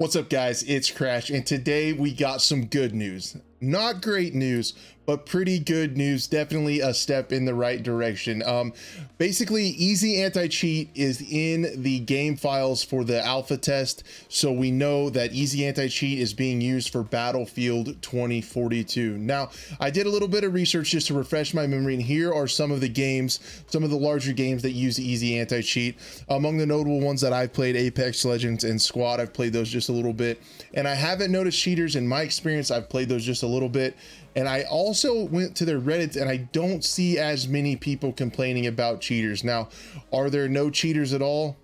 What's up, guys? It's Crash, and today we got some good news. Not great news, but pretty good news. Definitely a step in the right direction. Basically, Easy Anti-Cheat is in the game files for the alpha test, so we know that Easy Anti-Cheat is being used for Battlefield 2042. Now, I did a little bit of research just to refresh my memory, and here are some of the games, some of the larger games that use Easy Anti-Cheat. Among the notable ones that I've played, Apex Legends and Squad. I've played those just a little bit, and I haven't noticed cheaters in my experience. I've played those just a little bit, and I also went to their Reddit, and I don't see as many people complaining about cheaters. Now, are there no cheaters at all?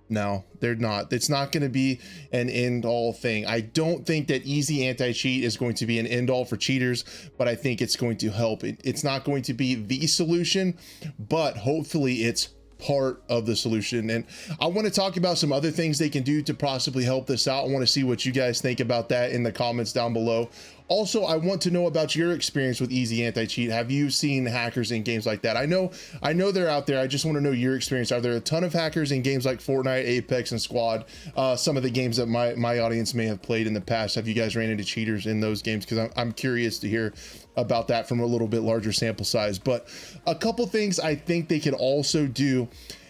No, they're not. It's not going to be an end-all thing. I don't think that Easy Anti-Cheat is going to be an end-all for cheaters, but I think it's going to help. It's not going to be the solution, but hopefully it's part of the solution. And I want to talk about some other things they can do to possibly help this out. I want to see what you guys think about that in the comments down below. Also, I want to know about your experience with Easy Anti-Cheat. Have you seen hackers in games like that? I know they're out there. I just want to know your experience. Are there a ton of hackers in games like Fortnite, Apex, and Squad? Some of the games that my audience may have played in the past. Have you guys ran into cheaters in those games? Because I'm curious to hear about that from a little bit larger sample size. But a couple things I think they could also do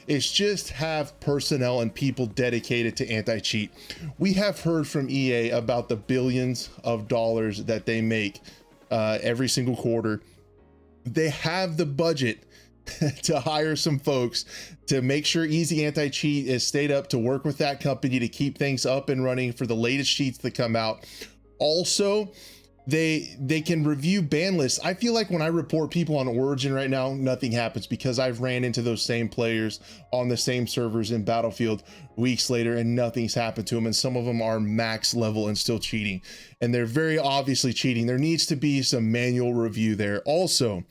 is just have personnel and people dedicated to anti-cheat. We have heard from EA about the billions of dollars that they make every single quarter. They have the budget to hire some folks to make sure Easy Anti-Cheat is stayed up, to work with that company to keep things up and running for the latest cheats that come out. Also, they can review ban lists. I feel like when I report people on Origin right now, nothing happens because I've ran into those same players on the same servers in Battlefield weeks later and nothing's happened to them. And some of them are max level and still cheating, and they're very obviously cheating. There needs to be some manual review there. Also,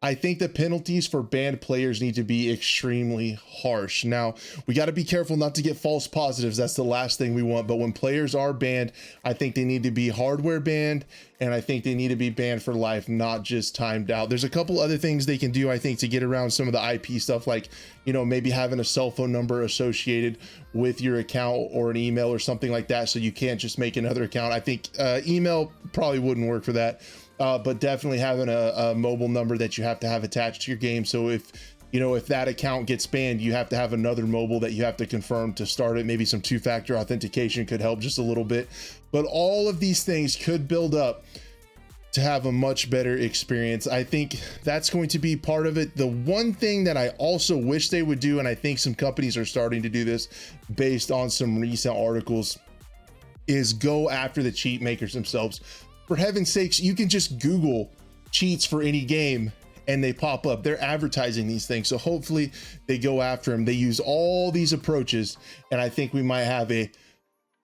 I think the penalties for banned players need to be extremely harsh. Now, we got to be careful not to get false positives. That's the last thing we want. But when players are banned, I think they need to be hardware banned, and I think they need to be banned for life, not just timed out. There's a couple other things they can do, I think, to get around some of the IP stuff, like, you know, maybe having a cell phone number associated with your account or an email or something like that, so you can't just make another account. I think email probably wouldn't work for that. But definitely having a mobile number that you have to have attached to your game. So if that account gets banned, you have to have another mobile that you have to confirm to start it. Maybe some two-factor authentication could help just a little bit. But all of these things could build up to have a much better experience. I think that's going to be part of it. The one thing that I also wish they would do, and I think some companies are starting to do this based on some recent articles, is go after the cheat makers themselves. For heaven's sakes, you can just Google cheats for any game and they pop up. They're advertising these things. So hopefully they go after them. They use all these approaches, and I think we might have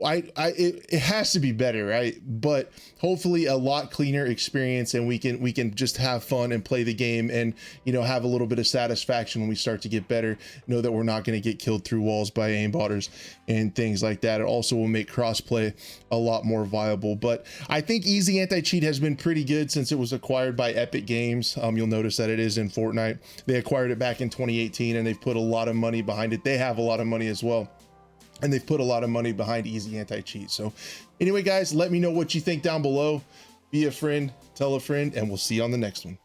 it has to be better, right? But hopefully a lot cleaner experience, and we can just have fun and play the game, and have a little bit of satisfaction when we start to get better. Know that we're not going to get killed through walls by aimbotters and things like that. It also will make crossplay a lot more viable. But I think Easy Anti-Cheat has been pretty good since it was acquired by Epic Games. You'll notice that it is in Fortnite. They acquired it back in 2018, and they've put a lot of money behind it. They have a lot of money as well, and they've put a lot of money behind Easy Anti-Cheat. So anyway, guys, let me know what you think down below. Be a friend, tell a friend, and we'll see you on the next one.